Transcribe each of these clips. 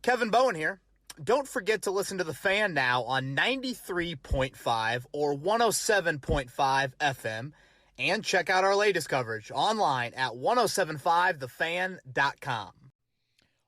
Kevin Bowen here. Don't forget to listen to The Fan now on 93.5 or 107.5 FM, and check out our latest coverage online at 1075thefan.com.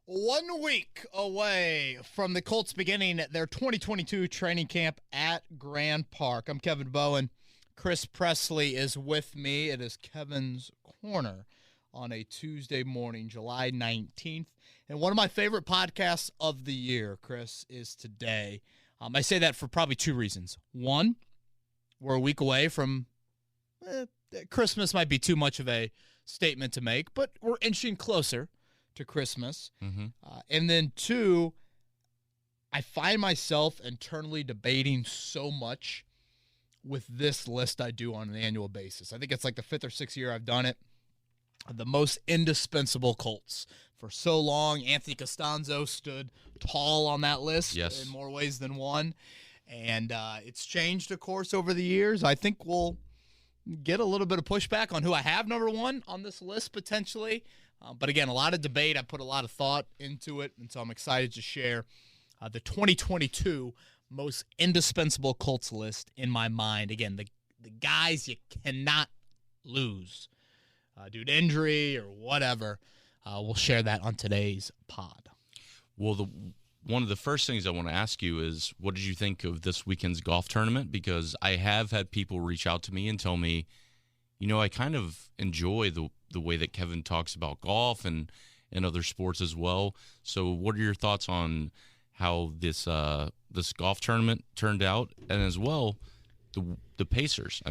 1 week away from the Colts beginning their 2022 training camp at Grand Park. I'm Kevin Bowen. Chris Presley is with me. It is Kevin's Corner on a Tuesday morning, July 19th. And one of my favorite podcasts of the year, Chris, is today. I say that for probably two reasons. One, we're a week away from Christmas might be too much of a statement to make, but we're inching closer to Christmas. Mm-hmm. And then two, I find myself internally debating so much with this list I do on an annual basis. I think it's like the fifth or sixth year I've done it. The most indispensable Colts. For so long, Anthony Costanzo stood tall on that list in more ways than one. And it's changed, of course, over the years. I think we'll get a little bit of pushback on who I have number one on this list potentially. But again, a lot of debate. I put a lot of thought into it, and so I'm excited to share the 2022 most indispensable Colts list in my mind. Again, the guys you cannot lose due to injury or whatever. We'll share that on today's pod. Well, one of the first things I want to ask you is, what did you think of this weekend's golf tournament? Because I have had people reach out to me and tell me, I kind of enjoy the way that Kevin talks about golf and other sports as well. So what are your thoughts on how this golf tournament turned out, and as well the Pacers?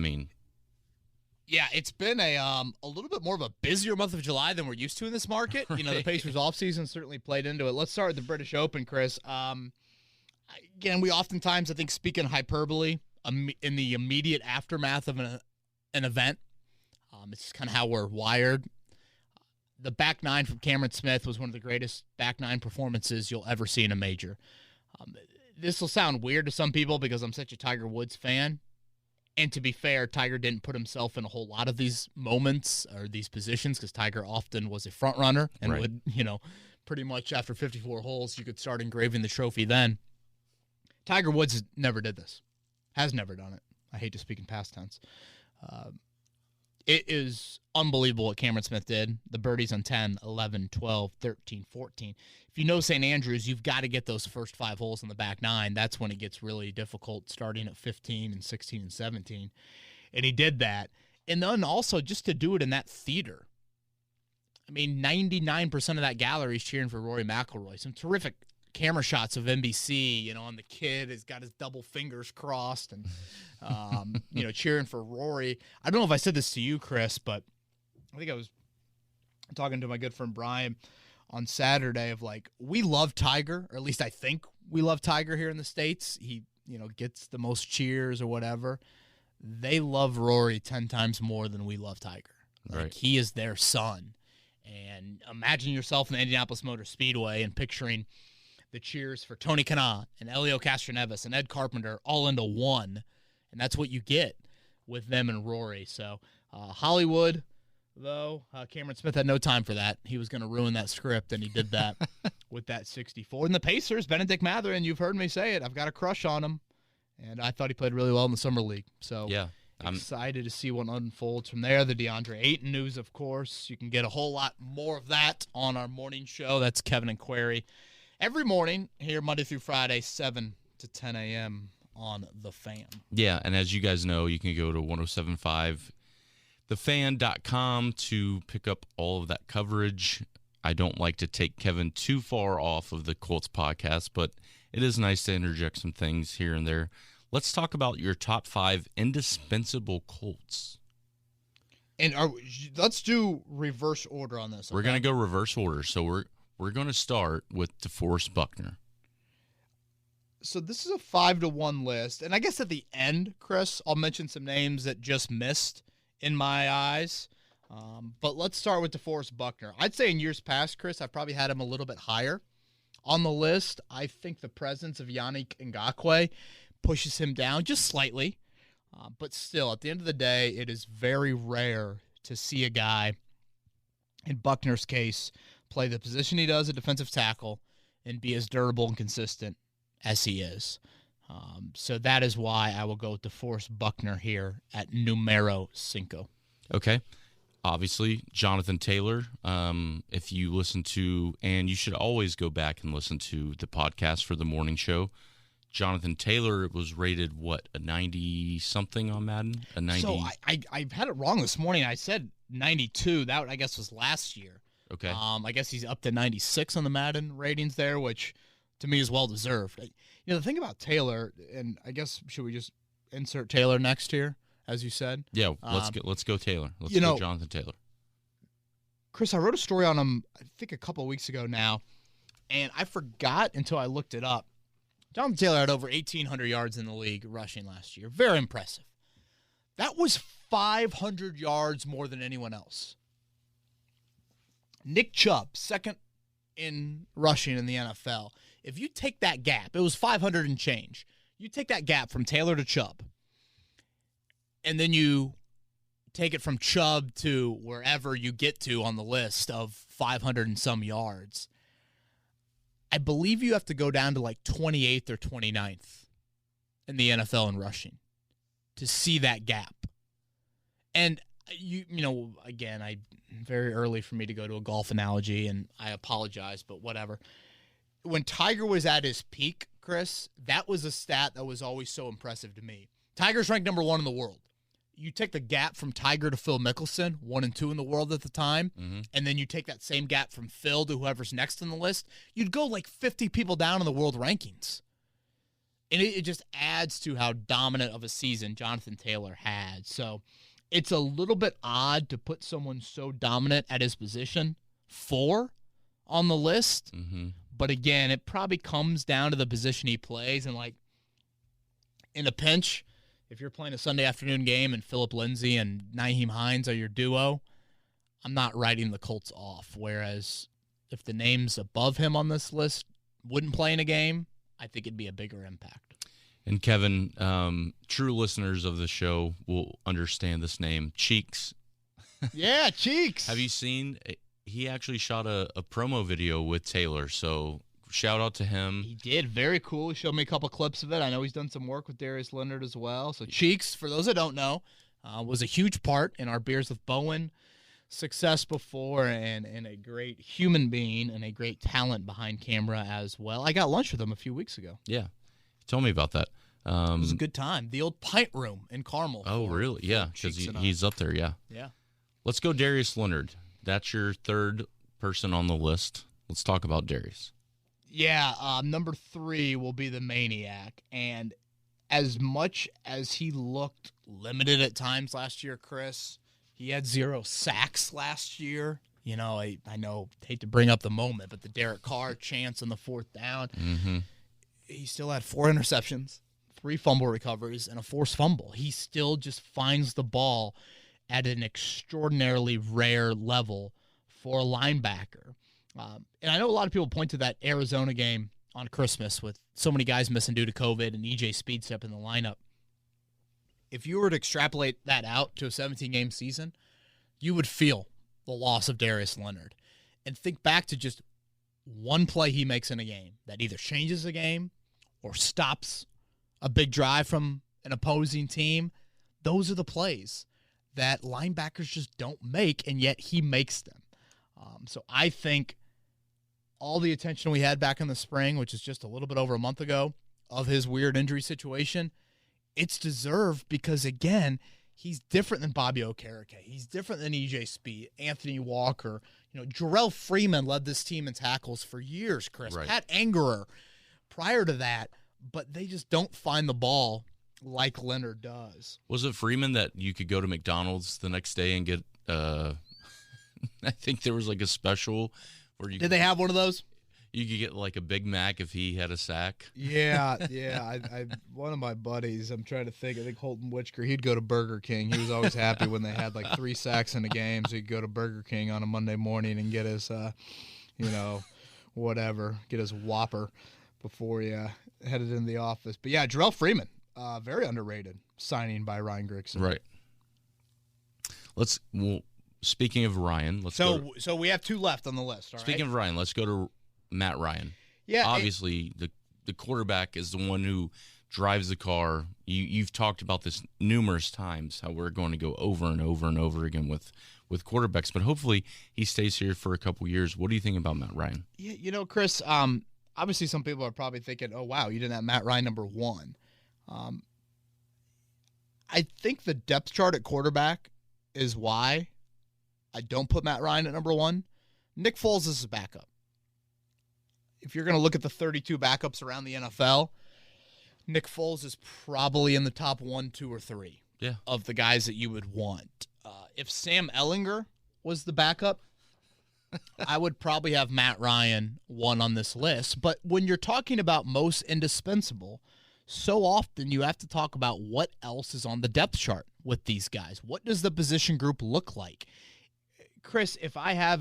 Yeah, it's been a little bit more of a busier month of July than we're used to in this market. Right. The Pacers offseason certainly played into it. Let's start with the British Open, Chris. Again, we oftentimes, I think, speak in hyperbole in the immediate aftermath of an event. It's just kind of how we're wired. The back nine from Cameron Smith was one of the greatest back nine performances you'll ever see in a major. This will sound weird to some people because I'm such a Tiger Woods fan. And to be fair, Tiger didn't put himself in a whole lot of these moments or these positions because Tiger often was a front runner and would, pretty much after 54 holes, you could start engraving the trophy then. Tiger Woods never did this. Has never done it. I hate to speak in past tense. It is unbelievable what Cameron Smith did. The birdies on 10, 11, 12, 13, 14. If you know St. Andrews, you've got to get those first 5 holes in the back nine. That's when it gets really difficult, starting at 15 and 16 and 17. And he did that. And then also just to do it in that theater. 99% of that gallery is cheering for Rory McIlroy. Some terrific camera shots of NBC, and the kid has got his double fingers crossed and, cheering for Rory. I don't know if I said this to you, Chris, but I think I was talking to my good friend Brian on Saturday of we love Tiger, or at least I think we love Tiger here in the States. He, gets the most cheers or whatever. They love Rory 10 times more than we love Tiger. Right. He is their son. And imagine yourself in the Indianapolis Motor Speedway and picturing the cheers for Tony Kanaan and Elio Castroneves and Ed Carpenter all into one. And that's what you get with them and Rory. So Hollywood, though, Cameron Smith had no time for that. He was going to ruin that script, and he did that with that 64. And the Pacers, Benedict Mathurin, you've heard me say it. I've got a crush on him. And I thought he played really well in the Summer League. So yeah, I'm excited to see what unfolds from there. The DeAndre Ayton news, of course. You can get a whole lot more of that on our morning show. That's Kevin and Query. Every morning here, Monday through Friday, 7 to 10 a.m. on The Fan. Yeah, and as you guys know, you can go to 1075thefan.com to pick up all of that coverage. I don't like to take Kevin too far off of the Colts podcast, but it is nice to interject some things here and there. Let's talk about your top 5 indispensable Colts. And let's do reverse order on this. Okay? We're going to go reverse order, so we're going to start with DeForest Buckner. So this is a 5-1 list. And I guess at the end, Chris, I'll mention some names that just missed in my eyes. But let's start with DeForest Buckner. I'd say in years past, Chris, I've probably had him a little bit higher on the list. I think the presence of Yannick Ngakoue pushes him down just slightly. But still, at the end of the day, it is very rare to see a guy, in Buckner's case, play the position he does at defensive tackle and be as durable and consistent as he is. So that is why I will go with DeForest Buckner here at numero 5. Okay. Obviously, Jonathan Taylor. If you listen to, and you should always go back and listen to the podcast for the morning show. Jonathan Taylor was rated, what, a 90-something on Madden? A 90? So I had it wrong this morning. I said 92. That, I guess, was last year. Okay. I guess he's up to 96 on the Madden ratings there, which to me is well-deserved. The thing about Taylor, and I guess should we just insert Taylor next here, as you said? Yeah, let's go Taylor. Let's go Jonathan Taylor. Chris, I wrote a story on him, I think a couple of weeks ago now, and I forgot until I looked it up. Jonathan Taylor had over 1,800 yards in the league rushing last year. Very impressive. That was 500 yards more than anyone else. Nick Chubb, second in rushing in the NFL. If you take that gap, it was 500 and change. You take that gap from Taylor to Chubb, and then you take it from Chubb to wherever you get to on the list of 500 and some yards. I believe you have to go down to like 28th or 29th in the NFL in rushing to see that gap. And again, very early for me to go to a golf analogy, and I apologize, but whatever. When Tiger was at his peak, Chris, that was a stat that was always so impressive to me. Tiger's ranked number 1 in the world. You take the gap from Tiger to Phil Mickelson, 1 and 2 in the world at the time, and then you take that same gap from Phil to whoever's next on the list, you'd go like 50 people down in the world rankings. And it just adds to how dominant of a season Jonathan Taylor had. So it's a little bit odd to put someone so dominant at his position 4 on the list. Mm-hmm. But again, it probably comes down to the position he plays. And like in a pinch, if you're playing a Sunday afternoon game and Phillip Lindsay and Nyheim Hines are your duo, I'm not writing the Colts off. Whereas if the names above him on this list wouldn't play in a game, I think it'd be a bigger impact. And Kevin, true listeners of the show will understand this name, Cheeks. Yeah, Cheeks. Have you seen? He actually shot a promo video with Taylor, so shout out to him. He did. Very cool. He showed me a couple clips of it. I know he's done some work with Darius Leonard as well. So Cheeks, for those that don't know, was a huge part in our Beers with Bowen success before, and a great human being and a great talent behind camera as well. I got lunch with him a few weeks ago. Yeah. Tell me about that. It was a good time. The old Pint Room in Carmel. Oh, really? Yeah, because he's up there, yeah. Yeah. Let's go Darius Leonard. That's your third person on the list. Let's talk about Darius. Yeah, number 3 will be the Maniac. And as much as he looked limited at times last year, Chris, he had 0 sacks last year. I hate to bring up the moment, but the Derek Carr chance on the 4th down, he still had 4 interceptions, 3 fumble recoveries, and a forced fumble. He still just finds the ball at an extraordinarily rare level for a linebacker. And I know a lot of people point to that Arizona game on Christmas with so many guys missing due to COVID and EJ Speedstep in the lineup. If you were to extrapolate that out to a 17-game season, you would feel the loss of Darius Leonard. And think back to just one play he makes in a game that either changes a game or stops a big drive from an opposing team. Those are the plays that linebackers just don't make, and yet he makes them. So I think all the attention we had back in the spring, which is just a little bit over a month ago, of his weird injury situation, it's deserved because, again, he's different than Bobby Okereke. He's different than EJ Speed, Anthony Walker. Jarrell Freeman led this team in tackles for years, Chris. Right. Pat Angerer prior to that, but they just don't find the ball like Leonard does. Was it Freeman that you could go to McDonald's the next day and get I think there was like a special where you Did they have one of those? You could get like a Big Mac if he had a sack. Yeah. I one of my buddies, I'm trying to think, I think Holton Whitaker, he'd go to Burger King. He was always happy when they had like 3 sacks in a game, so he'd go to Burger King on a Monday morning and get his, get his Whopper before he headed into the office. But yeah, Jarrell Freeman, very underrated signing by Ryan Grigson. Right. Speaking of Ryan, let's go. So we have 2 left on the list. All Speaking right? of Ryan, let's go to Matt Ryan. Yeah, obviously the quarterback is the one who drives the car. You've talked about this numerous times, how we're going to go over and over and over again with quarterbacks, but hopefully he stays here for a couple years. What do you think about Matt Ryan? Yeah, Chris, obviously some people are probably thinking, oh, wow, you didn't have Matt Ryan number 1. I think the depth chart at quarterback is why I don't put Matt Ryan at number 1. Nick Foles is a backup. If you're going to look at the 32 backups around the NFL, Nick Foles is probably in the top 1, 2, or 3 of the guys that you would want. If Sam Ehlinger was the backup, I would probably have Matt Ryan 1 on this list. But when you're talking about most indispensable, so often you have to talk about what else is on the depth chart with these guys. What does the position group look like? Chris, if I have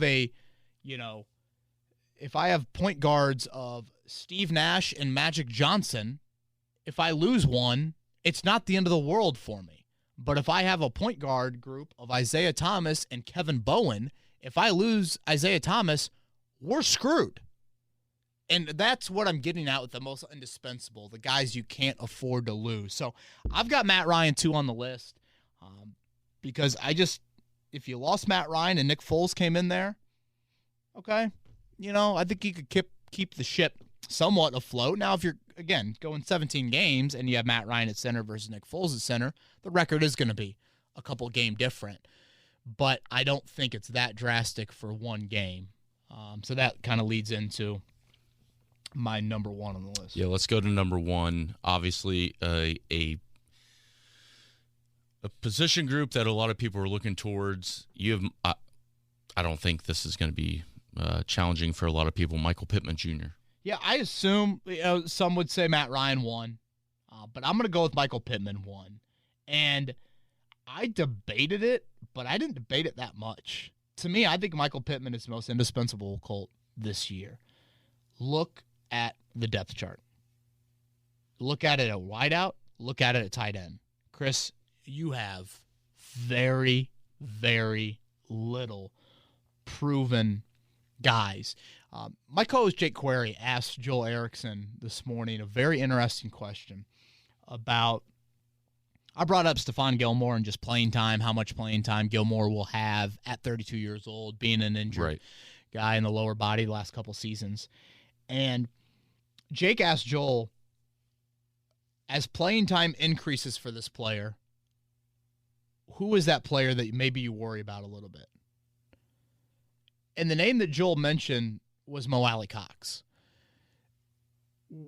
point guards of Steve Nash and Magic Johnson, if I lose one, it's not the end of the world for me. But if I have a point guard group of Isaiah Thomas and Kevin Bowen, if I lose Isaiah Thomas, we're screwed. And that's what I'm getting at with the most indispensable, the guys you can't afford to lose. So I've got Matt Ryan 2 on the list because if you lost Matt Ryan and Nick Foles came in there, okay, I think you could keep the ship somewhat afloat. Now, if you're, again, going 17 games and you have Matt Ryan at center versus Nick Foles at center, the record is going to be a couple game different. But I don't think it's that drastic for one game. So that kind of leads into my number 1 on the list. Yeah, let's go to number 1. Obviously, a position group that a lot of people are looking towards. I don't think this is going to be challenging for a lot of people. Michael Pittman Jr. Yeah, I assume some would say Matt Ryan 1, but I'm going to go with Michael Pittman 1. And I debated it, but I didn't debate it that much. To me, I think Michael Pittman is the most indispensable Colt this year. Look at the depth chart. Look at it at wideout. Look at it at tight end. Chris, you have very, very little proven guys. My co-host Jake Query asked Joel Erickson this morning a very interesting question about, I brought up Stephon Gilmore and just playing time, how much playing time Gilmore will have at 32 years old, being an injured guy in the lower body the last couple seasons. And Jake asked Joel, as playing time increases for this player, who is that player that maybe you worry about a little bit? And the name that Joel mentioned was Mo Alley-Cox.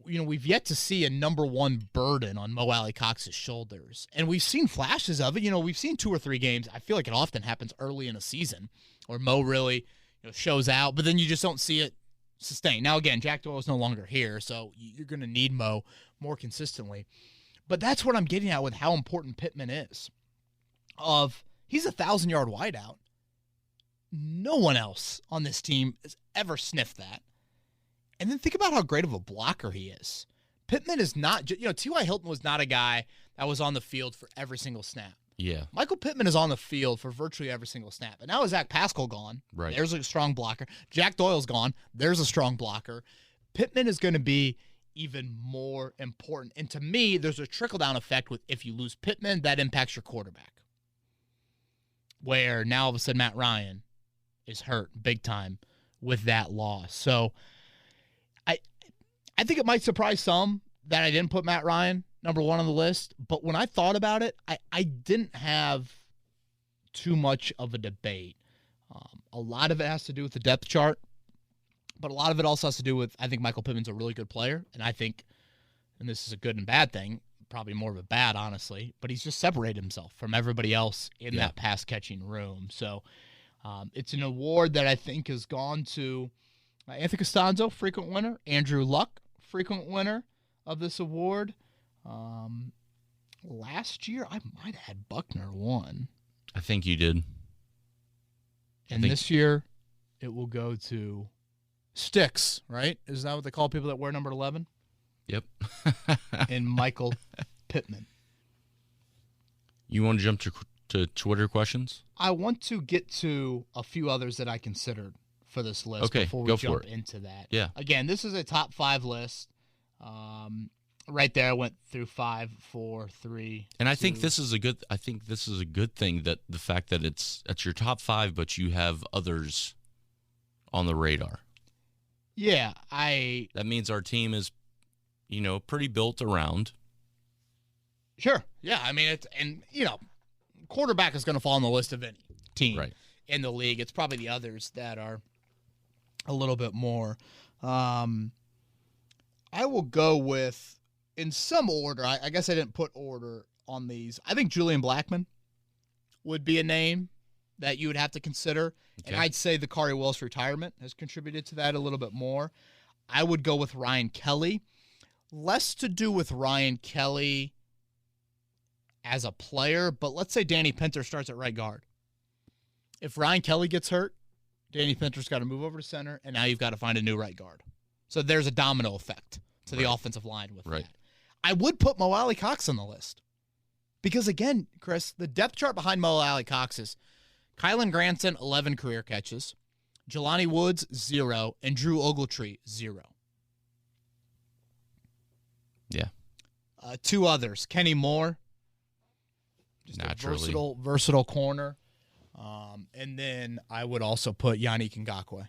We've yet to see a number 1 burden on Mo Alley-Cox's shoulders. And we've seen flashes of it. We've seen 2 or 3 games. I feel like it often happens early in a season where Mo really shows out, but then you just don't see it sustain. Now, again, Jack Doyle is no longer here, so you're going to need Mo more consistently. But that's what I'm getting at with how important Pittman is. He's a 1,000-yard wideout. No one else on this team has ever sniffed that. And then think about how great of a blocker he is. Pittman is not, T.Y. Hilton was not a guy that was on the field for every single snap. Yeah. Michael Pittman is on the field for virtually every single snap. And now with Zach Pascal gone, there's a strong blocker. Jack Doyle's gone, there's a strong blocker. Pittman is going to be even more important. And to me, there's a trickle-down effect with if you lose Pittman, that impacts your quarterback. Where now all of a sudden Matt Ryan is hurt big time with that loss. So I think it might surprise some that I didn't put Matt Ryan number 1 on the list. But when I thought about it, I didn't have too much of a debate. A lot of it has to do with the depth chart, but a lot of it also has to do with, I think Michael Pittman's a really good player. And I think, and this is a good and bad thing, probably more of a bad, honestly, but he's just separated himself from everybody else in that pass-catching room. So it's an award that I think has gone to Anthony Costanzo, frequent winner, Andrew Luck, frequent winner of this award. Last year, I might have had Buckner 1. I think you did. And this year, it will go to Sticks, right? Is that what they call people that wear number 11? Yep. And Michael Pittman. You want to jump to Twitter questions? I want to get to a few others that I considered for this list Okay, before we go for jump it. into that. Yeah. Again, this is a top 5 list. Right there, I went through 5, 4, 3. And I 2. think this is a good. I think this is a good thing that the fact that it's your top 5, but you have others on the radar. Yeah, That means our team is, pretty built around. Sure. Yeah, I mean, quarterback is going to fall on the list of any team Right. in the league. It's probably the others that are a little bit more. I will go with, in some order, I guess I didn't put order on these. I think Julian Blackmon would be a name that you would have to consider. Okay. And I'd say the Kari Willis retirement has contributed to that a little bit more. I would go with Ryan Kelly. Less to do with Ryan Kelly as a player, but let's say Danny Pinter starts at right guard. If Ryan Kelly gets hurt, Danny Pinter's got to move over to center, and now you've got to find a new right guard. So there's a domino effect to the offensive line with that. I would put Mo Alley Cox on the list. Because, again, Chris, the depth chart behind Mo Alley Cox is Kylan Granson, 11 career catches, Jelani Woods, 0, and Drew Ogletree, 0. Yeah. 2 others, Kenny Moore, just Naturally. a versatile corner. And then I would also put Yannick Ngakoue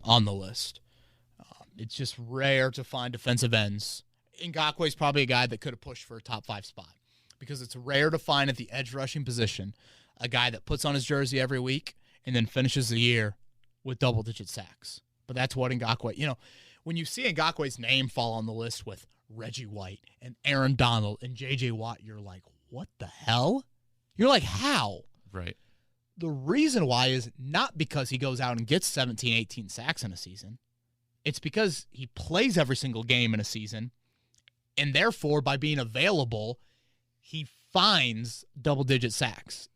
on the list. It's just rare to find defensive ends. Ngakwe is probably a guy that could have pushed for a top 5 spot because it's rare to find at the edge rushing position a guy that puts on his jersey every week and then finishes the year with double-digit sacks. But that's what Ngakoue, when you see Ngakwe's name fall on the list with Reggie White and Aaron Donald and J.J. Watt, you're like, what the hell? You're like, how? Right. The reason why is not because he goes out and gets 17, 18 sacks in a season. It's because he plays every single game in a season, and therefore, by being available, he finds double-digit sacks.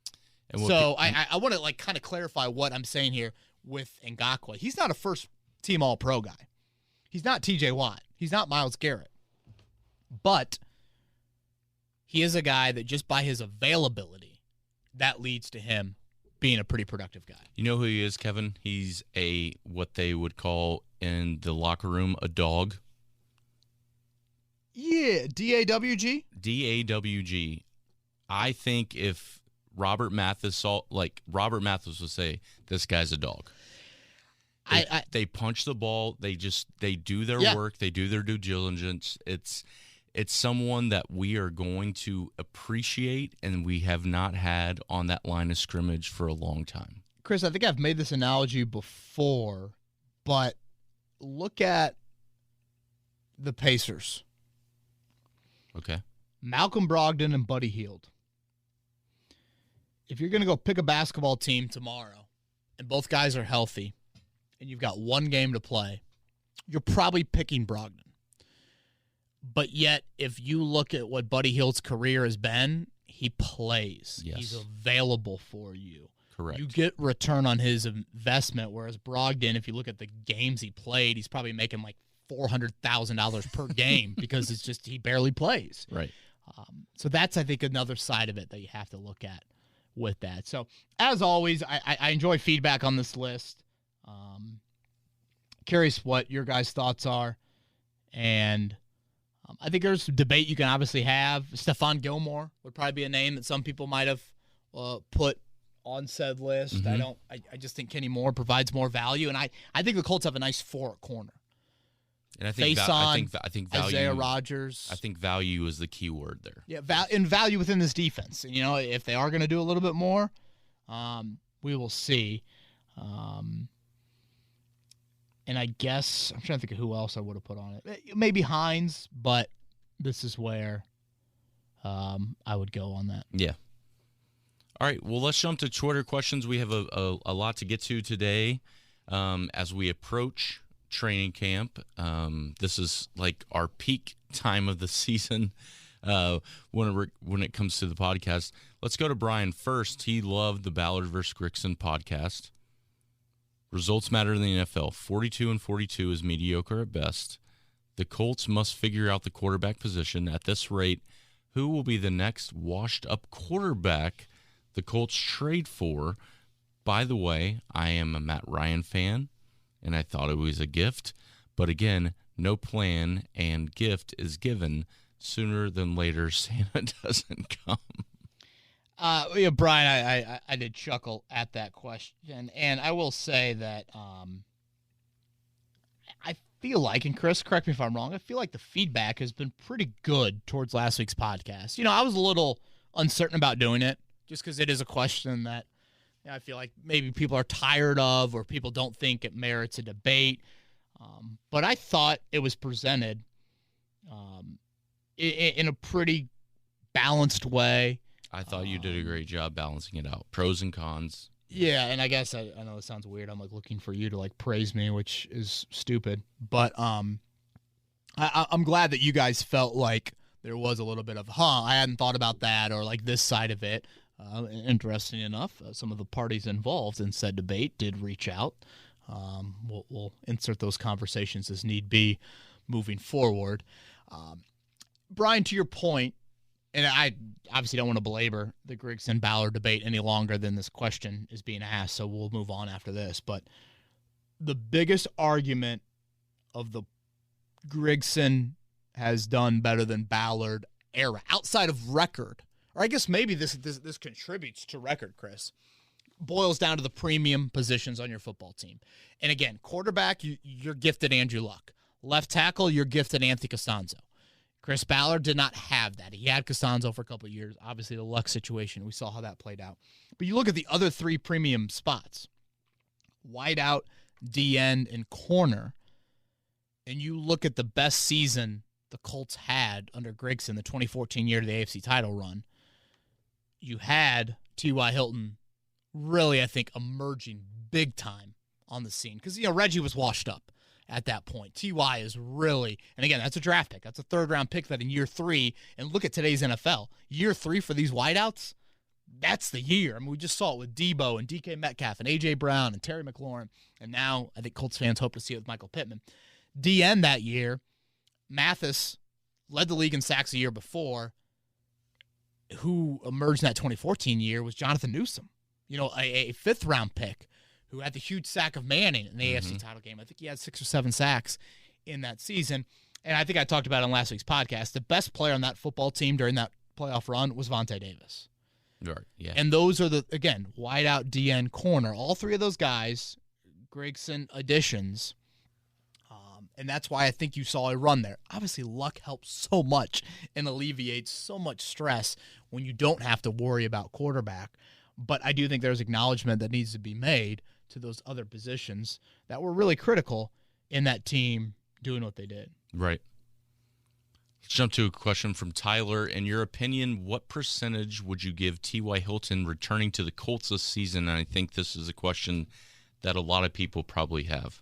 And So I want to kind of clarify what I'm saying here with Ngakoue. He's not a first-team All-Pro guy. He's not T.J. Watt. He's not Myles Garrett. But he is a guy that just by his availability, that leads to him being a pretty productive guy. You know who he is, Kevin? He's what they would call in the locker room a dog. Yeah, DAWG? DAWG. I think if Robert Mathis would say, this guy's a dog. They punch the ball. They do their work. They do their due diligence. It's someone that we are going to appreciate and we have not had on that line of scrimmage for a long time. Chris, I think I've made this analogy before, but look at the Pacers. Okay. Malcolm Brogdon and Buddy Hield. If you're going to go pick a basketball team tomorrow and both guys are healthy and you've got one game to play, you're probably picking Brogdon. But yet, if you look at what Buddy Hield's career has been, he plays. Yes. He's available for you. Correct. You get return on his investment, whereas Brogdon, if you look at the games he played, he's probably making like $400,000 per game because it's just he barely plays. Right. So that's, I think, another side of it that you have to look at with that. So, as always, I enjoy feedback on this list. Curious what your guys' thoughts are. And I think there's debate you can obviously have. Stephon Gilmore would probably be a name that some people might have put on said list. Mhm. I just think Kenny Moore provides more value. And I think the Colts have a nice 4 at corner. And I think I think value. Isaiah Rodgers. I think value is the key word there. Yeah, and value within this defense. And, if they are going to do a little bit more, we will see. And I guess I'm trying to think of who else I would have put on it. Maybe Hines, but this is where I would go on that. Yeah. All right. Well, let's jump to Twitter questions. We have a lot to get to today as we approach training camp. This is like our peak time of the season when it comes to the podcast. Let's go to Brian first. He loved the Ballard versus Grixon podcast. Results matter in the NFL. 42-42 is mediocre at best. The Colts must figure out the quarterback position. At this rate, who will be the next washed-up quarterback the Colts trade for? By the way, I am a Matt Ryan fan, and I thought it was a gift. But again, no plan and gift is given. Sooner than later, Santa doesn't come. Brian, I did chuckle at that question, and I will say that I feel like, and Chris, correct me if I'm wrong, I feel like the feedback has been pretty good towards last week's podcast. I was a little uncertain about doing it just because it is a question that I feel like maybe people are tired of or people don't think it merits a debate. But I thought it was presented in a pretty balanced way. I thought you did a great job balancing it out. Pros and cons. Yeah, and I guess I know it sounds weird. I'm like looking for you to like praise me, which is stupid. But I'm glad that you guys felt like there was a little bit of, I hadn't thought about that, or like this side of it. Interesting enough, some of the parties involved in said debate did reach out. We'll insert those conversations as need be moving forward. Brian, to your point, and I obviously don't want to belabor the Grigson-Ballard debate any longer than this question is being asked, so we'll move on after this. But the biggest argument of the Grigson has done better than Ballard era, outside of record, or I guess maybe this contributes to record, Chris, boils down to the premium positions on your football team. And again, quarterback, you're gifted Andrew Luck. Left tackle, you're gifted Anthony Costanzo. Chris Ballard did not have that. He had Costanzo for a couple of years. Obviously, the Luck situation, we saw how that played out. But you look at the other three premium spots, wideout, D-end, and corner, and you look at the best season the Colts had under Grigson, the 2014 year to the AFC title run. You had T.Y. Hilton really, I think, emerging big time on the scene because, Reggie was washed up at that point. T.Y. is really, and again, that's a draft pick. That's a third-round pick that in year 3, and look at today's NFL. Year 3 for these wideouts, that's the year. I mean, we just saw it with Debo and DK Metcalf and A.J. Brown and Terry McLaurin, and now I think Colts fans hope to see it with Michael Pittman. DN that year, Mathis led the league in sacks a year before. Who emerged in that 2014 year was Jonathan Newsom, a fifth-round pick who had the huge sack of Manning in the AFC title game. I think he had 6 or 7 sacks in that season. And I think I talked about it on last week's podcast. The best player on that football team during that playoff run was Vontae Davis. Right, yeah. And those are again, wide out DN corner. All three of those guys, Grigson additions. And that's why I think you saw a run there. Obviously, Luck helps so much and alleviates so much stress when you don't have to worry about quarterback. But I do think there's acknowledgement that needs to be made to those other positions that were really critical in that team doing what they did. Right. Let's jump to a question from Tyler. In your opinion, what percentage would you give T.Y. Hilton returning to the Colts this season? And I think this is a question that a lot of people probably have.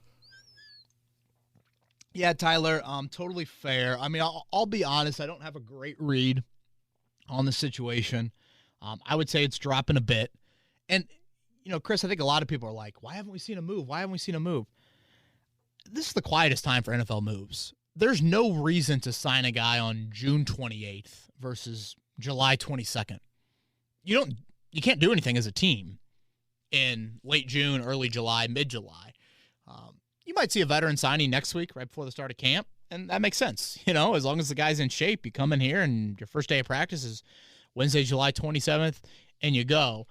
Yeah, Tyler, totally fair. I mean, I'll be honest. I don't have a great read on the situation. I would say it's dropping a bit. And, Chris, I think a lot of people are like, why haven't we seen a move? Why haven't we seen a move? This is the quietest time for NFL moves. There's no reason to sign a guy on June 28th versus July 22nd. You can't do anything as a team in late June, early July, mid-July. You might see a veteran signing next week right before the start of camp, and that makes sense. As long as the guy's in shape, you come in here and your first day of practice is Wednesday, July 27th, and you go.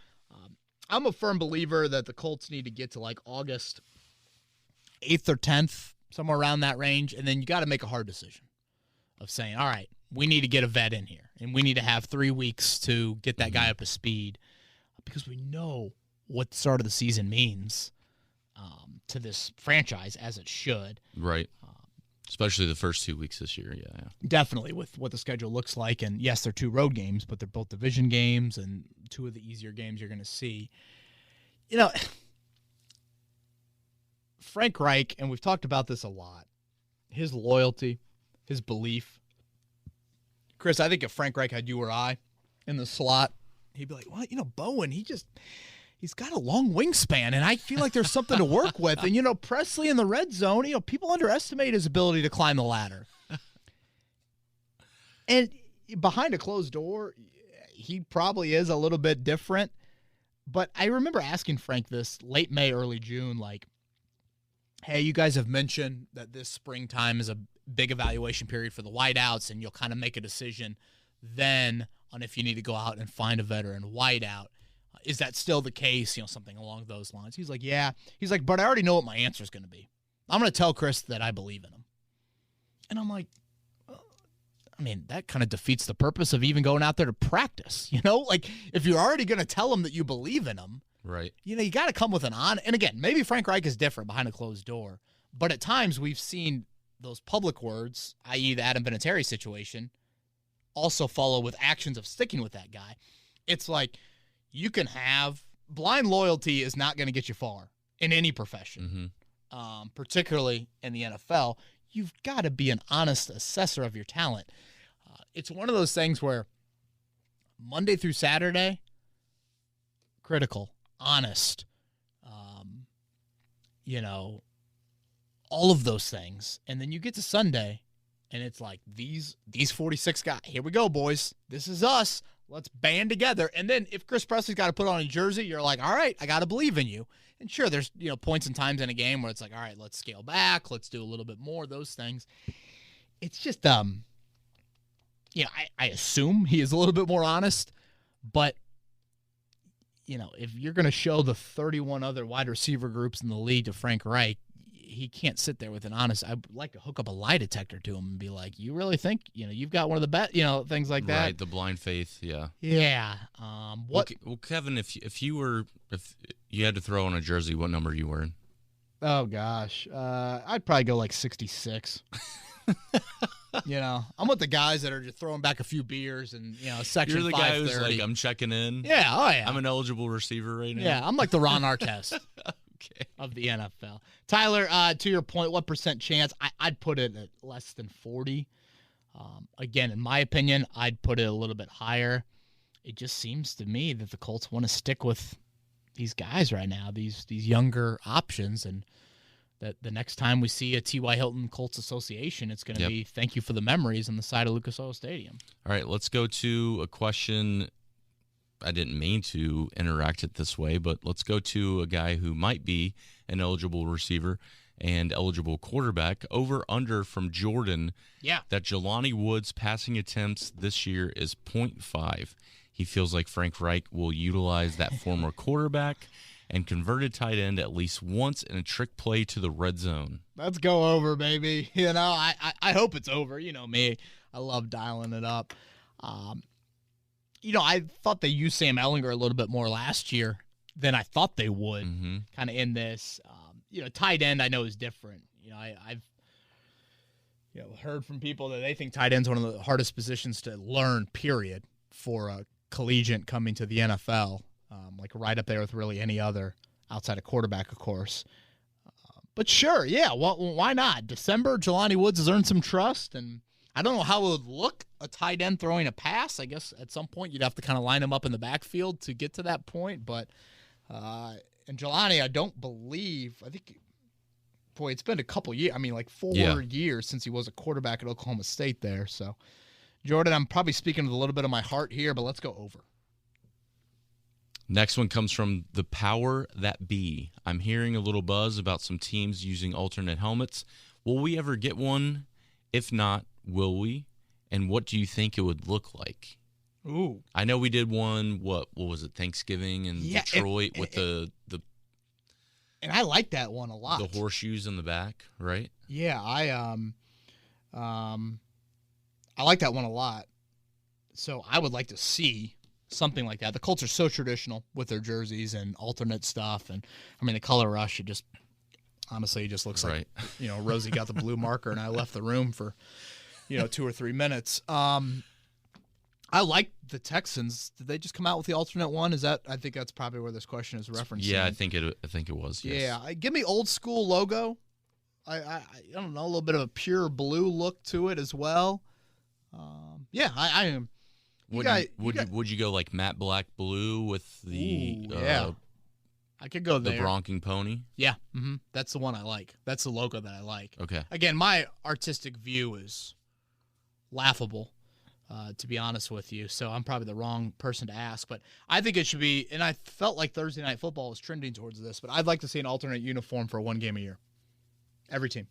I'm a firm believer that the Colts need to get to like August 8th or 10th, somewhere around that range, and then you got to make a hard decision of saying, all right, we need to get a vet in here, and we need to have 3 weeks to get that guy up to speed because we know what the start of the season means to this franchise, as it should. Right. Especially the first 2 weeks this year, yeah. Definitely, with what the schedule looks like. And, yes, they're 2 road games, but they're both division games and 2 of the easier games you're going to see. Frank Reich, and we've talked about this a lot, his loyalty, his belief. Chris, I think if Frank Reich had you or I in the slot, he'd be like, well, Bowen, he's got a long wingspan, and I feel like there's something to work with. And, Presley in the red zone, people underestimate his ability to climb the ladder. And behind a closed door, he probably is a little bit different. But I remember asking Frank this late May, early June, like, hey, you guys have mentioned that this springtime is a big evaluation period for the wideouts, and you'll kind of make a decision then on if you need to go out and find a veteran wideout. Is that still the case? Something along those lines. He's like, yeah. He's like, but I already know what my answer is going to be. I'm going to tell Chris that I believe in him. And I'm like, that kind of defeats the purpose of even going out there to practice. Like, if you're already going to tell him that you believe in him, right? You got to come with an on. And again, maybe Frank Reich is different behind a closed door, but at times we've seen those public words, i.e. the Adam Vinatieri situation, also follow with actions of sticking with that guy. It's like you can have blind loyalty is not going to get you far in any profession, particularly in the NFL. You've got to be an honest assessor of your talent. It's one of those things where Monday through Saturday, critical, honest, all of those things. And then you get to Sunday, and it's like these 46 guys. Here we go, boys. This is us. Let's band together. And then if Chris Presley's got to put on a jersey, you're like, all right, I got to believe in you. And sure, there's points and times in a game where it's like, all right, let's scale back. Let's do a little bit more, those things. It's just, I assume he is a little bit more honest. But, if you're going to show the 31 other wide receiver groups in the league to Frank Reich, he can't sit there with an honest. I'd like to hook up a lie detector to him and be like, you really think, you've got one of the best, things like that. Right, the blind faith, yeah. Yeah. Well, Kevin, if you had to throw on a jersey, what number are you wearing? Oh, gosh. I'd probably go like 66. I'm with the guys that are just throwing back a few beers and, section 530. You're the guy who's like, I'm checking in. Yeah, oh yeah. I'm an eligible receiver right now. Yeah, I'm like the Ron Artest okay. of the NFL. Tyler, to your point, what percent chance? I'd put it at less than 40. Again, in my opinion, I'd put it a little bit higher. It just seems to me that the Colts want to stick with these guys right now, these younger options, and that the next time we see a T.Y. Hilton Colts association, it's going to be thank you for the memories on the side of Lucas Oil Stadium. All right, let's go to a question. I didn't mean to interact it this way, but let's go to a guy who might be an eligible receiver and eligible quarterback. Over under from Jordan. Yeah. That Jelani Woods' passing attempts this year is 0.5. He feels like Frank Reich will utilize that former quarterback and converted tight end at least once in a trick play to the red zone. Let's go over, baby. I hope it's over. Me, I love dialing it up. I thought they used Sam Ehlinger a little bit more last year than I thought they would kind of in this. Tight end I know is different. I've heard from people that they think tight end's one of the hardest positions to learn, period, for a collegiate coming to the NFL. Like right up there with really any other outside of quarterback, of course. But sure, yeah, why not? December, Jelani Woods has earned some trust, and I don't know how it would look, a tight end throwing a pass. I guess at some point you'd have to kind of line him up in the backfield to get to that point. But and Jelani, I don't believe, I think, boy, it's been a couple years. I mean, like 4 years since he was a quarterback at Oklahoma State there. So, Jordan, I'm probably speaking with a little bit of my heart here, but let's go over. Next one comes from the Power That Be. I'm hearing a little buzz about some teams using alternate helmets. Will we ever get one? If not, will we? And what do you think it would look like? Ooh. I know we did one, what was it, Thanksgiving in Detroit with the and I like that one a lot. The horseshoes in the back, right? Yeah, I like that one a lot. So I would like to see something like that. The Colts are so traditional with their jerseys and alternate stuff, and I mean the color rush. It just honestly, it just looks like Rosie got the blue marker and I left the room for 2 or 3 minutes. I like the Texans. Did they just come out with the alternate one? Is that? I think that's probably where this question is referencing. Yeah, I think it was. Yes. Yeah, give me old school logo. I don't know, a little bit of a pure blue look to it as well. I am. Would you go like matte black blue with the I could go there. The bronking pony? Yeah. Mm-hmm. That's the one I like. That's the logo that I like. Okay. Again, my artistic view is laughable. to be honest with you. So I'm probably the wrong person to ask. But I think it should be, and I felt like Thursday Night Football was trending towards this, but I'd like to see an alternate uniform for one game a year. Every team.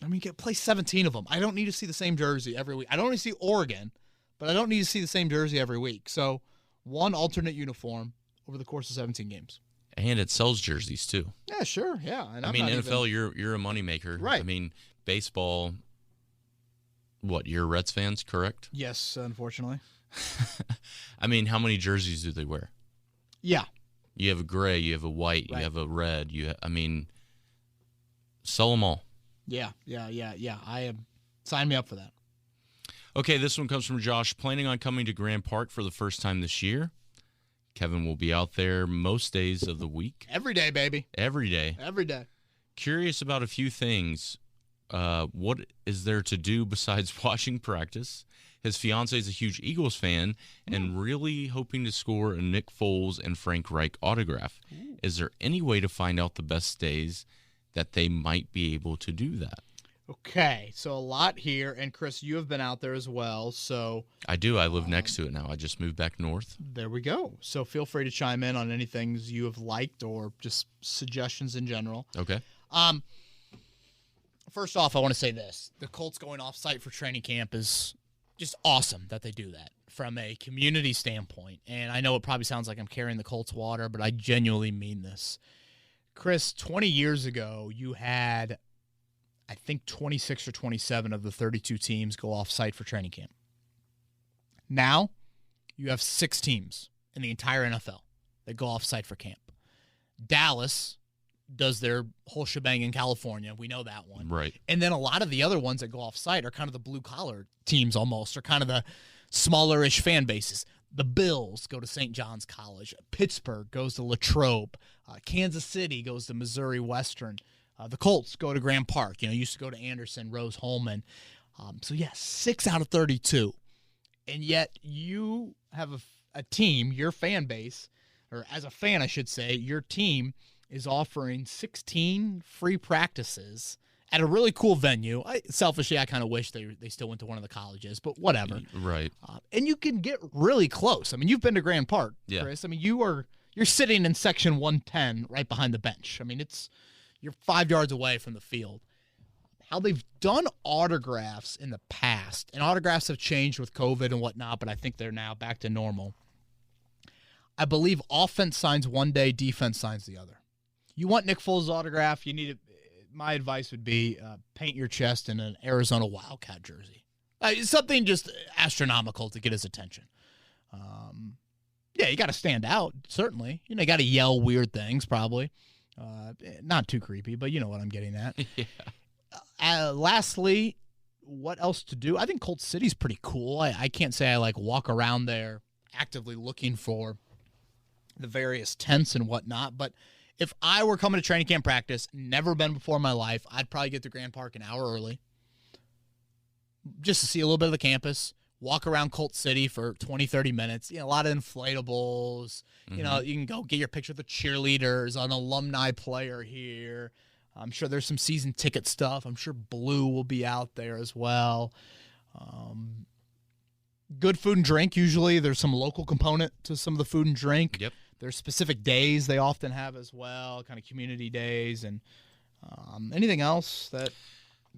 I mean, play 17 of them. I don't need to see the same jersey every week. I don't need to see Oregon, but I don't need to see the same jersey every week. So one alternate uniform over the course of 17 games. And it sells jerseys too. Yeah, sure. Yeah. And I mean, NFL, you're a moneymaker. Right. I mean, baseball, what, you're Reds fans, correct? Yes, unfortunately. I mean, how many jerseys do they wear? Yeah. You have a gray, you have a white, Right. you have a red. Sell them all. Yeah. I am. Sign me up for that. Okay, this one comes from Josh. Planning on coming to Grand Park for the first time this year. Kevin will be out there most days of the week. Every day, baby. Every day. Every day. Curious about a few things. What is there to do besides watching practice? His fiance is a huge Eagles fan and really hoping to score a Nick Foles and Frank Reich autograph. Ooh. Is there any way to find out the best days that they might be able to do that? Okay, so a lot here, and Chris, you have been out there as well, so I do. I live next to it now. I just moved back north. there we go. So feel free to chime in on any things you have liked or just suggestions in general. Okay. First off, I want to say this. The Colts going off-site for training camp is just awesome that they do that from a community standpoint, and I know it probably sounds like I'm carrying the Colts water, but I genuinely mean this. Chris, 20 years ago, you had, I think, 26 or 27 of the 32 teams go off-site for training camp. Now, you have 6 teams in the entire NFL that go off-site for camp. Dallas does their whole shebang in California. We know that one. Right. And then a lot of the other ones that go off-site are kind of the blue-collar teams almost, or kind of the smaller-ish fan bases. The Bills go to St. John's College. Pittsburgh goes to Latrobe. Kansas City goes to Missouri Western. The Colts go to Grand Park. Used to go to Anderson, Rose-Hulman. So, 6 out of 32. And yet you have a team, your fan base, or as a fan, I should say, your team is offering 16 free practices at a really cool venue. Selfishly, I kind of wish they still went to one of the colleges, but whatever. Right. And you can get really close. I mean, you've been to Grand Park, Yeah. Chris. I mean, you're sitting in section 110 right behind the bench. I mean, you're 5 yards away from the field. How they've done autographs in the past, and autographs have changed with COVID and whatnot, but I think they're now back to normal. I believe offense signs one day, defense signs the other. You want Nick Foles' autograph, my advice would be paint your chest in an Arizona Wildcat jersey. Something just astronomical to get his attention. You got to stand out, certainly. You got to yell weird things, probably. Not too creepy, but you know what I'm getting at. Yeah. Lastly, what else to do? I think Colt City's pretty cool. I can't say I walk around there actively looking for the various tents and whatnot, but if I were coming to training camp practice, never been before in my life, I'd probably get to Grand Park an hour early just to see a little bit of the campus, walk around Colt City for 20, 30 minutes. A lot of inflatables. Mm-hmm. You can go get your picture with the cheerleaders, an alumni player here. I'm sure there's some season ticket stuff. I'm sure Blue will be out there as well. Good food and drink. Usually there's some local component to some of the food and drink. Yep. There's specific days they often have as well, kind of community days. And anything else that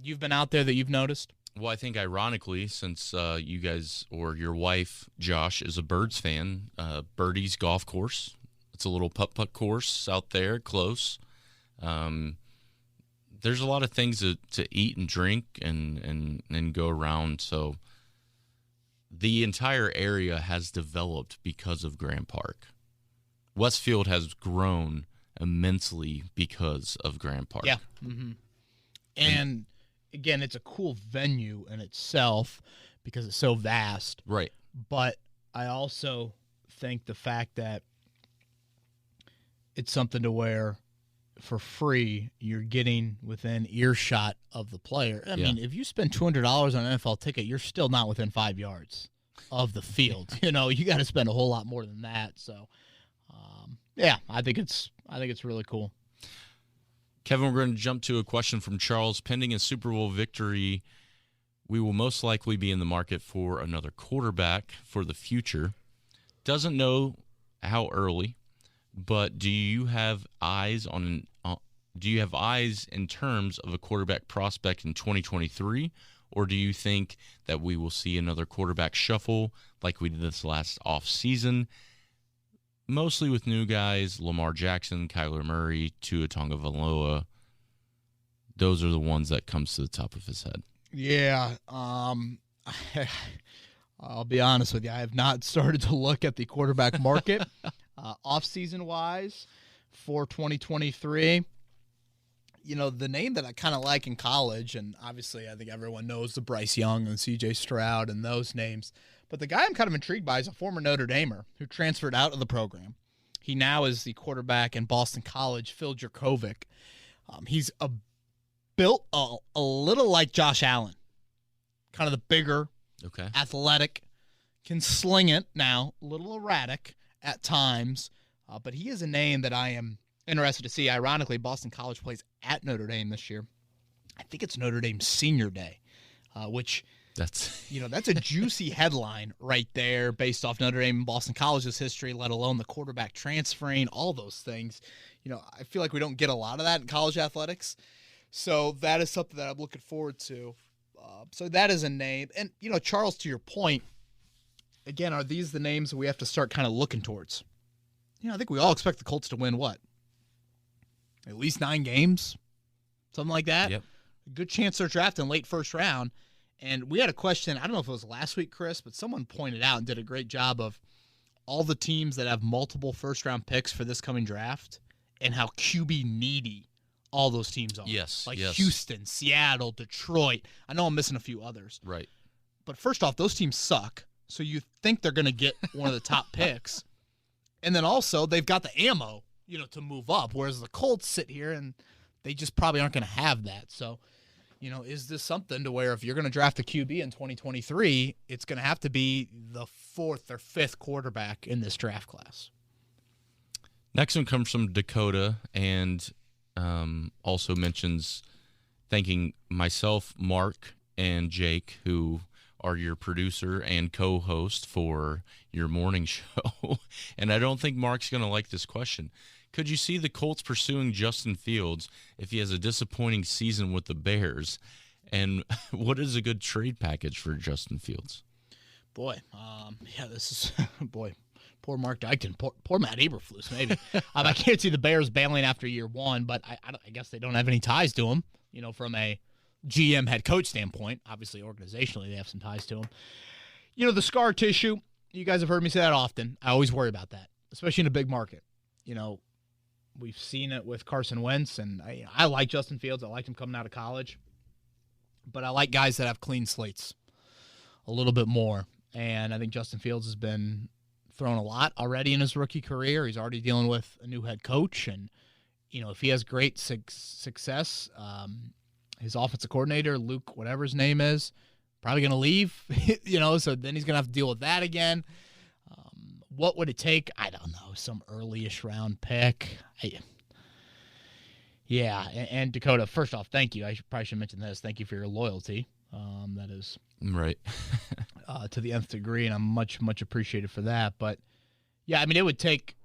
you've been out there that you've noticed? Well, I think ironically, since you guys or your wife, Josh, is a Birds fan, Birdie's Golf Course. It's a little putt-putt course out there, close. There's a lot of things to eat and drink and go around. So the entire area has developed because of Grand Park. Westfield has grown immensely because of Grand Park. Yeah. Mm-hmm. And again, it's a cool venue in itself because it's so vast. Right. But I also think the fact that it's something to where for free you're getting within earshot of the player. I mean, if you spend $200 on an NFL ticket, you're still not within 5 yards of the field. You got to spend a whole lot more than that. So, I think it's really cool. Kevin, we're going to jump to a question from Charles. Pending a Super Bowl victory, we will most likely be in the market for another quarterback for the future. Doesn't know how early, but do you have eyes in terms of a quarterback prospect in 2023, or do you think that we will see another quarterback shuffle like we did this last offseason, mostly with new guys, Lamar Jackson, Kyler Murray, Tua Tagovailoa? Those are the ones that comes to the top of his head. Yeah, I'll be honest with you. I have not started to look at the quarterback market off-season wise for 2023. You know, the name that I kind of like in college, and obviously I think everyone knows the Bryce Young and C.J. Stroud and those names, but the guy I'm kind of intrigued by is a former Notre Damer who transferred out of the program. He now is the quarterback in Boston College, Phil Jurkovec. He's built a little like Josh Allen, kind of the bigger, athletic, can sling it now, a little erratic at times, but he is a name that I am interested to see. Ironically, Boston College plays at Notre Dame this year. I think it's Notre Dame Senior Day, which that's a juicy headline right there based off Notre Dame and Boston College's history, let alone the quarterback transferring, all those things. You know, I feel like we don't get a lot of that in college athletics. So that is something that I'm looking forward to. So that is a name. And, you know, Charles, to your point, again, are these the names that we have to start kind of looking towards? You know, I think we all expect the Colts to win what? At least 9 games? Something like that? Yep. A good chance they're drafting late first round. And we had a question, I don't know if it was last week, Chris, but someone pointed out and did a great job of all the teams that have multiple first-round picks for this coming draft and how QB needy all those teams are. Yes. Like yes. Houston, Seattle, Detroit. I know I'm missing a few others. Right. But first off, those teams suck. So you think they're going to get one of the top picks. And then also they've got the ammo, you know, to move up. Whereas the Colts sit here and they just probably aren't going to have that. So, you know, is this something to where if you're going to draft a QB in 2023, it's going to have to be the 4th or 5th quarterback in this draft class? Next one comes from Dakota and also mentions thanking myself, Mark, and Jake, who are your producer and co-host for your morning show. And I don't think Mark's going to like this question. Could you see the Colts pursuing Justin Fields if he has a disappointing season with the Bears? And what is a good trade package for Justin Fields? Boy, this is boy. Poor Mark Dykton. Poor Matt Eberflus, maybe. I can't see the Bears bailing after year one, but I guess they don't have any ties to him, you know, from a GM head coach standpoint. Obviously, organizationally, they have some ties to him. You know, the scar tissue, you guys have heard me say that often. I always worry about that, especially in a big market. You know, we've seen it with Carson Wentz, and I like Justin Fields. I liked him coming out of college. But I like guys that have clean slates a little bit more. And I think Justin Fields has been thrown a lot already in his rookie career. He's already dealing with a new head coach. And, you know, if he has great success, his offensive coordinator, Luke, whatever his name is, probably going to leave, you know, so then he's going to have to deal with that again. What would it take? I don't know, some early-ish round pick. And Dakota, first off, thank you. I probably should mention this. Thank you for your loyalty. That is right to the nth degree, and I'm much, much appreciated for that. But, yeah, I mean, it would take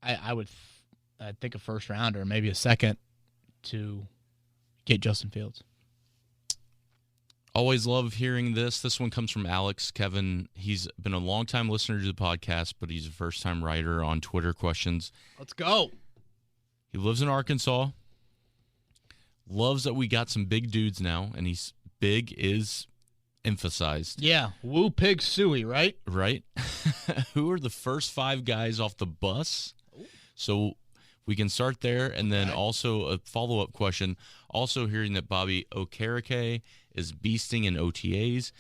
I'd think a first rounder, maybe a second, to get Justin Fields. Always love hearing this. This one comes from Alex. Kevin, he's been a long-time listener to the podcast, but he's a first-time writer on Twitter questions. Let's go. He lives in Arkansas. Loves that we got some big dudes now, and he's big is emphasized. Yeah, woo pig suey, right? Right. Who are the first 5 guys off the bus? So we can start there, and then also a follow-up question. Also hearing that Bobby Okereke is beasting in OTAs,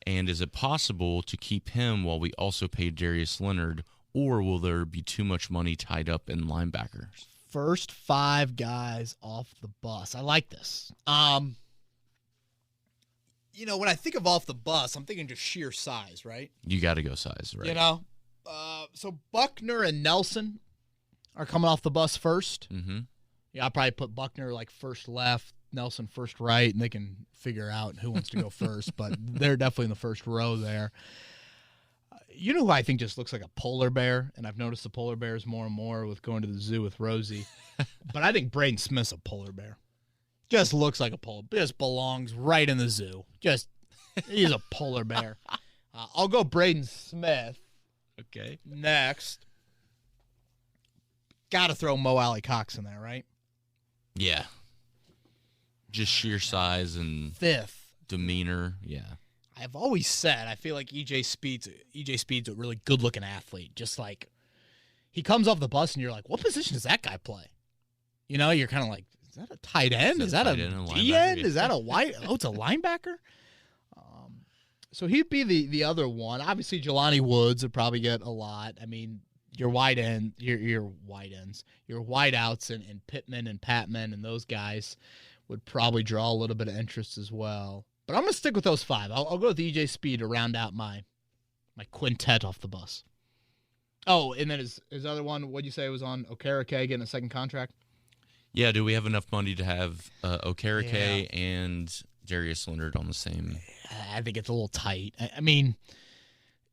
and is it possible to keep him while we also pay Darius Leonard, or will there be too much money tied up in linebackers? First 5 guys off the bus. I like this. You know, when I think of off the bus, I'm thinking just sheer size, right? You got to go size, right? You know? So Buckner and Nelson are coming off the bus first. Mm-hmm. Yeah, I'll probably put Buckner like first left, Nelson first right, and they can figure out who wants to go first, but they're definitely in the first row there. You know who I think just looks like a polar bear, and I've noticed the polar bears more and more with going to the zoo with Rosie, but I think Braden Smith's a polar bear. Just looks like a polar bear. Just belongs right in the zoo. He's a polar bear. I'll go Braden Smith. Okay. Next. Got to throw Mo Alley Cox in there, right? Yeah. Just sheer size and Fifth. demeanor. Yeah. I've always said I feel like EJ Speed's a really good-looking athlete. Just like he comes off the bus and you're like, what position does that guy play? You know, you're kind of like, is that a tight end? Is that a D end? Is that a wide? Oh, it's a linebacker. So he'd be the other one. Obviously, Jelani Woods would probably get a lot. I mean, your wide end, your wide ends, your wide outs, and Pittman and Patman and those guys would probably draw a little bit of interest as well. But I'm gonna stick with those five. I'll go with EJ Speed to round out my quintet off the bus. Oh, and then his other one, what'd you say was on Okereke getting a second contract? Yeah. Do we have enough money to have Okereke and Darius Leonard on the same? I think it's a little tight. I mean,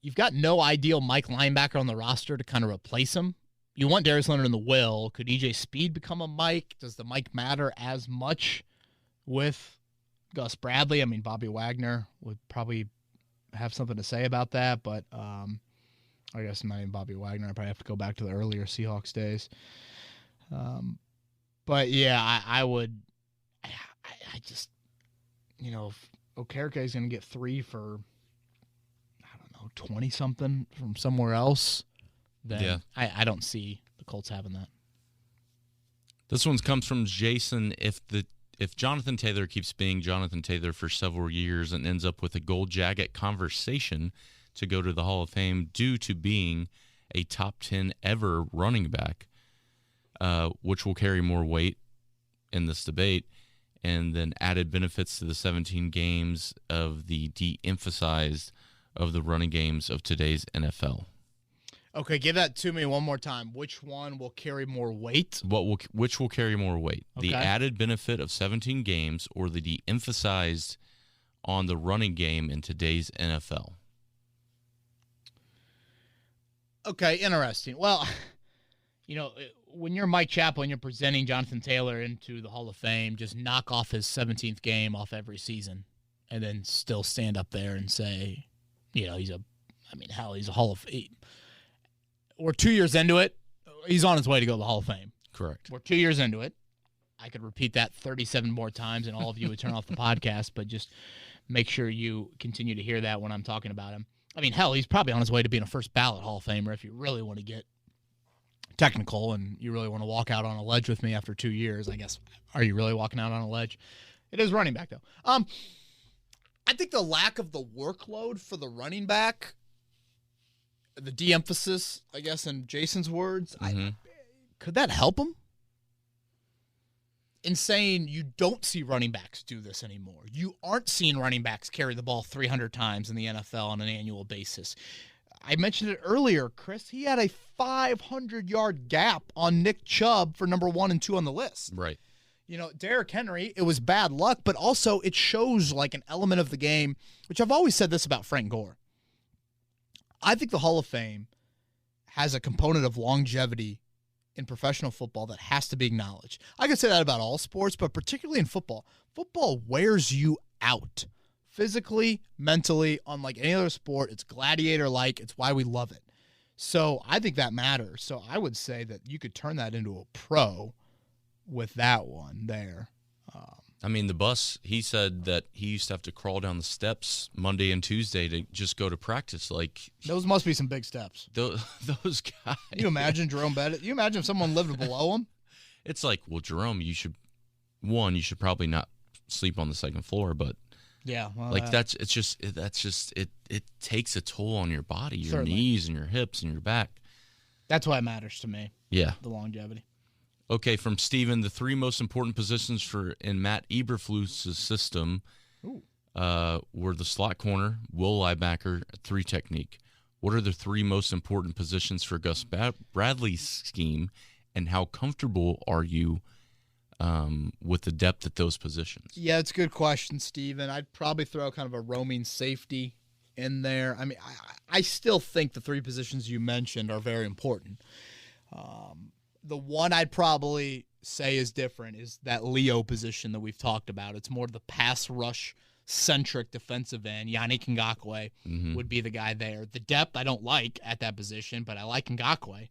you've got no ideal Mike linebacker on the roster to kind of replace him. You want Darius Leonard in the will. Could EJ Speed become a Mike? Does the Mike matter as much with Gus Bradley? I mean, Bobby Wagner would probably have something to say about that, but I guess not even Bobby Wagner. I probably have to go back to the earlier Seahawks days. But yeah, I would. I just, you know, if Okereke is going to get 3 for, I don't know, 20 something from somewhere else, then I don't see the Colts having that. This one comes from Jason. If Jonathan Taylor keeps being Jonathan Taylor for several years and ends up with a gold jacket conversation to go to the Hall of Fame due to being a top 10 ever running back, which will carry more weight in this debate, and then added benefits to the 17 games of the de-emphasized of the running games of today's NFL. Okay, give that to me one more time. Which one will carry more weight? Which will carry more weight? Okay. The added benefit of 17 games or the de-emphasized on the running game in today's NFL? Okay, interesting. Well, you know, when you're Mike Chaplin, you're presenting Jonathan Taylor into the Hall of Fame, just knock off his 17th game off every season and then still stand up there and say, you know, he's a Hall of Fame. We're 2 years into it. He's on his way to go to the Hall of Fame. Correct. We're 2 years into it. I could repeat that 37 more times and all of you would turn off the podcast, but just make sure you continue to hear that when I'm talking about him. I mean, hell, he's probably on his way to being a first ballot Hall of Famer if you really want to get technical and you really want to walk out on a ledge with me after 2 years. I guess, are you really walking out on a ledge? It is running back, though. I think the lack of the workload for the running back, the de-emphasis, I guess, in Jason's words, could that help him? In saying you don't see running backs do this anymore. You aren't seeing running backs carry the ball 300 times in the NFL on an annual basis. I mentioned it earlier, Chris. He had a 500-yard gap on Nick Chubb for number 1 and 2 on the list. Right. You know, Derrick Henry, it was bad luck, but also it shows like an element of the game, which I've always said this about Frank Gore. I think the Hall of Fame has a component of longevity in professional football that has to be acknowledged. I could say that about all sports, but particularly in football. Football wears you out physically, mentally, unlike any other sport. It's gladiator-like. It's why we love it. So I think that matters. So I would say that you could turn that into a pro with that one there. I mean, the bus, he said that he used to have to crawl down the steps Monday and Tuesday to just go to practice. Like, those must be some big steps. Those guys. Can you imagine Jerome Bettis? You imagine if someone lived below him? It's like, well, Jerome, you should probably not sleep on the second floor, but yeah, well, like it takes a toll on your body, your certainly. knees and your hips and your back. That's why it matters to me. Yeah. The longevity. Okay, from Steven, the 3 most important positions in Matt Eberflus's system were the slot corner, will linebacker, 3 technique. What are the 3 most important positions for Gus Bradley's scheme, and how comfortable are you with the depth at those positions? Yeah, it's a good question, Steven. I'd probably throw kind of a roaming safety in there. I mean, I still think the three positions you mentioned are very important. The one I'd probably say is different is that Leo position that we've talked about. It's more the pass rush centric defensive end. Yannick Ngakoue would be the guy there. The depth I don't like at that position, but I like Ngakoue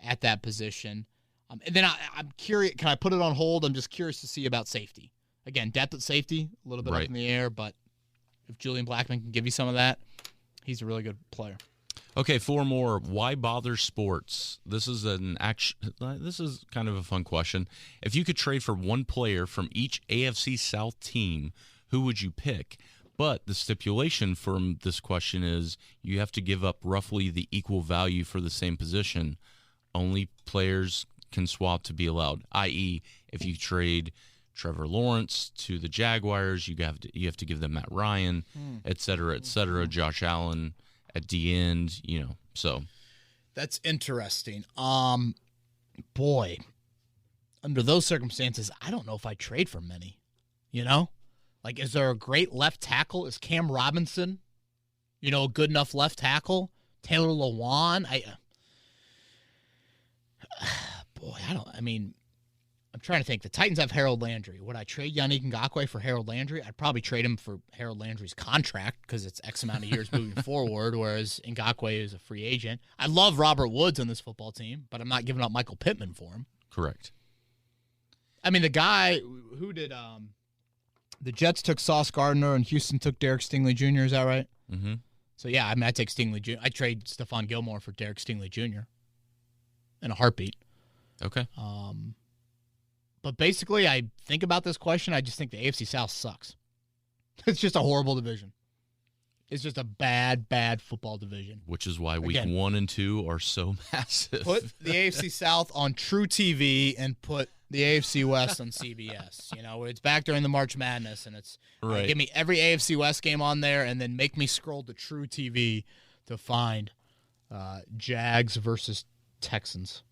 at that position. And then I'm curious, can I put it on hold? I'm just curious to see about safety. Again, depth at safety, a little bit up in the air, but if Julian Blackmon can give you some of that, he's a really good player. Okay, 4 more. Why bother sports? This is kind of a fun question. If you could trade for one player from each AFC South team, who would you pick? But the stipulation from this question is you have to give up roughly the equal value for the same position. Only players can swap to be allowed, i.e., if you trade Trevor Lawrence to the Jaguars, you have to give them Matt Ryan, et cetera, Josh Allen at the end, so. That's interesting. Boy, under those circumstances, I don't know if I trade for many, Like, is there a great left tackle? Is Cam Robinson, a good enough left tackle? Taylor Lewan? I'm trying to think. The Titans have Harold Landry. Would I trade Yannick Ngakoue for Harold Landry? I'd probably trade him for Harold Landry's contract because it's X amount of years moving forward, whereas Ngakoue is a free agent. I love Robert Woods on this football team, but I'm not giving up Michael Pittman for him. Correct. I mean, the guy who did the Jets took Sauce Gardner and Houston took Derek Stingley Jr., is that right? Mm-hmm. So, yeah, I take Stingley Jr. I'd trade Stephon Gilmore for Derek Stingley Jr. in a heartbeat. Okay. But basically, I think about this question, I just think the AFC South sucks. It's just a horrible division. It's just a bad, bad football division. Which is why week 1 and 2 are so massive. Put the AFC South on True TV and put the AFC West on CBS. It's back during the March Madness, and it's right. Give me every AFC West game on there, and then make me scroll to True TV to find Jags versus Texans.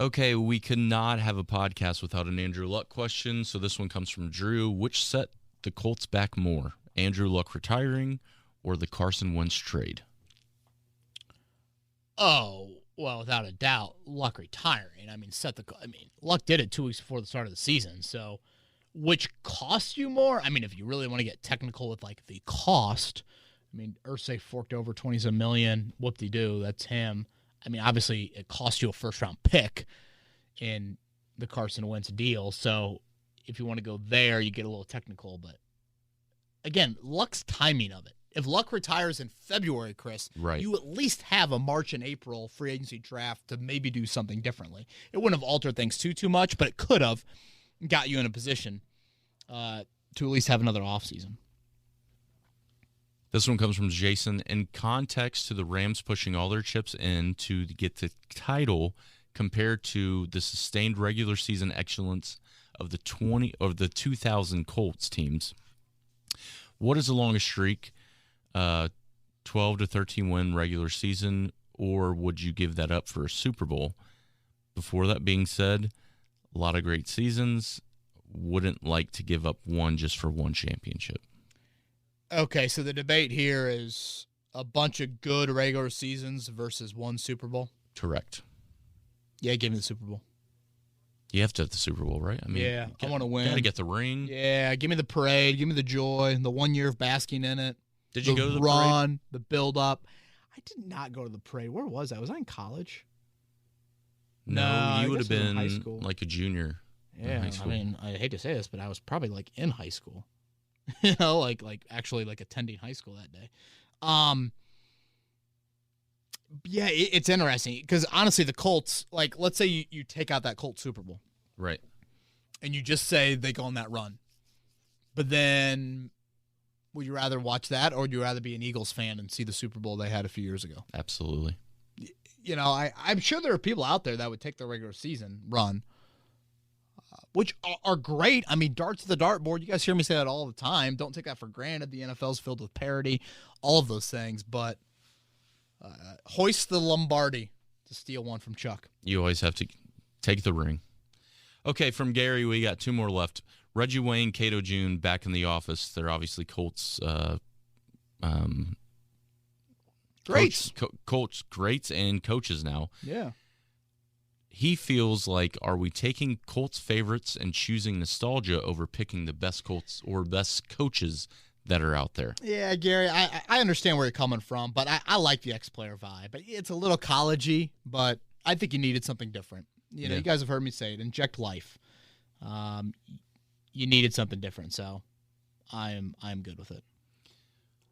Okay, we cannot have a podcast without an Andrew Luck question, so this one comes from Drew. Which set the Colts back more, Andrew Luck retiring or the Carson Wentz trade? Oh, well, without a doubt, Luck retiring. Luck did it 2 weeks before the start of the season, so which cost you more? If you really want to get technical with, the cost, Irsay forked over $20 million. Whoop-de-doo, that's him. Obviously, it cost you a first-round pick in the Carson Wentz deal. So if you want to go there, you get a little technical. But, again, Luck's timing of it. If Luck retires in February, Chris, right, you at least have a March and April free agency draft to maybe do something differently. It wouldn't have altered things too much, but it could have got you in a position to at least have another offseason. This one comes from Jason. In context to the Rams pushing all their chips in to get the title compared to the sustained regular season excellence of the 2000 Colts teams, what is the longest streak? 12 to 13 win regular season, or would you give that up for a Super Bowl? Before that being said, a lot of great seasons. Wouldn't like to give up one just for one championship. Okay, so the debate here is a bunch of good regular seasons versus one Super Bowl? Correct. Yeah, give me the Super Bowl. You have to have the Super Bowl, right? Yeah, I want to win. Got to get the ring. Yeah, give me the parade. Give me the joy. The 1 year of basking in it. Did you go to the run, parade? the build-up. I did not go to the parade. Where was I? Was I in college? No, you would have been high school. like a junior. Yeah, high school. I hate to say this, but I was probably in high school. Actually attending high school that day. Yeah, it's interesting because honestly, the Colts, let's say you take out that Colts Super Bowl, right, and you just say they go on that run, but then would you rather watch that, or would you rather be an Eagles fan and see the Super Bowl they had a few years ago? Absolutely. I'm sure there are people out there that would take the regular season run, which are great. Darts to the dartboard. You guys hear me say that all the time. Don't take that for granted. The NFL's filled with parity, all of those things. But hoist the Lombardi to steal one from Chuck. You always have to take the ring. Okay, from Gary, we got two more left. Reggie Wayne, Cato June, back in the office. They're obviously Colts. Greats. Colts greats and coaches now. Yeah. He feels like, are we taking Colts favorites and choosing nostalgia over picking the best Colts or best coaches that are out there? Yeah, Gary, I understand where you're coming from, but I like the ex-player vibe. It's a little collegey, but I think you needed something different. You know, Yeah. You guys have heard me say it, inject life. You needed something different, so I'm good with it.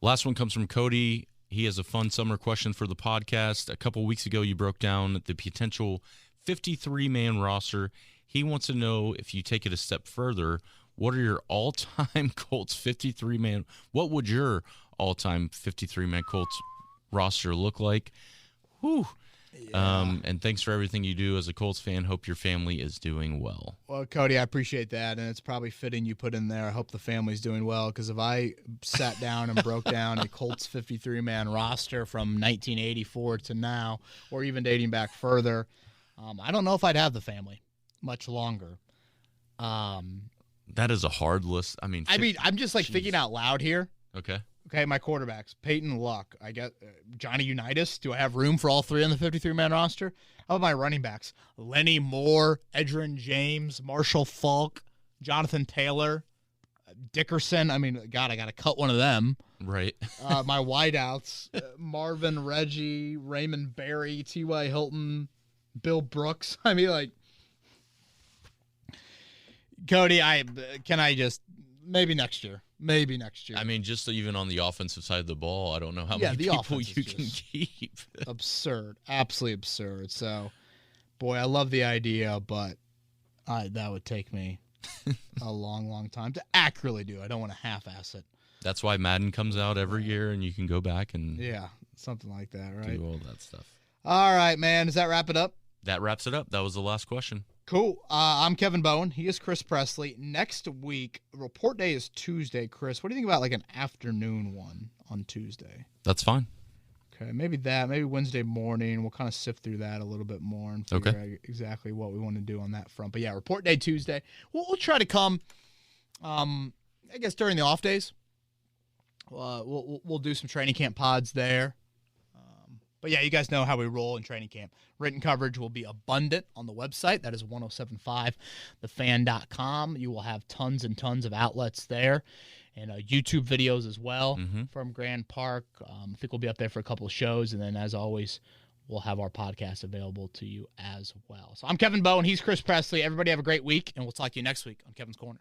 Last one comes from Cody. He has a fun summer question for the podcast. A couple weeks ago, you broke down the potential 53-man roster. He wants to know, if you take it a step further, what are your all-time Colts 53-man? What would your all-time 53-man Colts roster look like? Whew. Yeah. And thanks for everything you do as a Colts fan. Hope your family is doing well. Well, Cody, I appreciate that, and it's probably fitting you put in there. I hope the family's doing well, because if I sat down and broke down a Colts 53-man roster from 1984 to now, or even dating back further, I don't know if I'd have the family much longer. That is a hard list. I mean, I'm just like Jeez. thinking out loud here. Okay. Okay, my quarterbacks: Peyton, Luck. I got Johnny Unitas. Do I have room for all three on the 53-man roster? How about my running backs? Lenny Moore, Edgerrin James, Marshall Faulk, Jonathan Taylor, Dickerson. I mean, God, I got to cut one of them. Right. My wideouts: Marvin, Reggie, Raymond Berry, T.Y. Hilton, Bill Brooks. I mean, like, Cody, maybe next year. Maybe next year. I mean, just even on the offensive side of the ball, I don't know how Yeah, many the people offense you is can just keep. Absurd. Absolutely absurd. So, boy, I love the idea, but that would take me a long, long time to accurately do. I don't want to half-ass it. That's why Madden comes out every year, and you can go back and Yeah, something like that, right? do all that stuff. All right, man. Does that wrap it up? That wraps it up. That was the last question. Cool. I'm Kevin Bowen. He is Chris Presley. Next week, report day is Tuesday. Chris, what do you think about like an afternoon one on Tuesday? That's fine. Okay, maybe Wednesday morning. We'll kind of sift through that a little bit more and figure out exactly what we want to do on that front. But yeah, report day Tuesday. We'll try to come, I guess, during the off days. We'll do some training camp pods there. But yeah, you guys know how we roll in training camp. Written coverage will be abundant on the website. That is 1075thefan.com. You will have tons and tons of outlets there, and YouTube videos as well from Grand Park. I think we'll be up there for a couple of shows, and then as always, we'll have our podcast available to you as well. So I'm Kevin Bowen. He's Chris Presley. Everybody have a great week, and we'll talk to you next week on Kevin's Corner.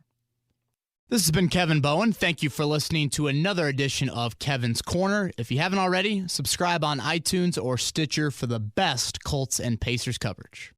This has been Kevin Bowen. Thank you for listening to another edition of Kevin's Corner. If you haven't already, subscribe on iTunes or Stitcher for the best Colts and Pacers coverage.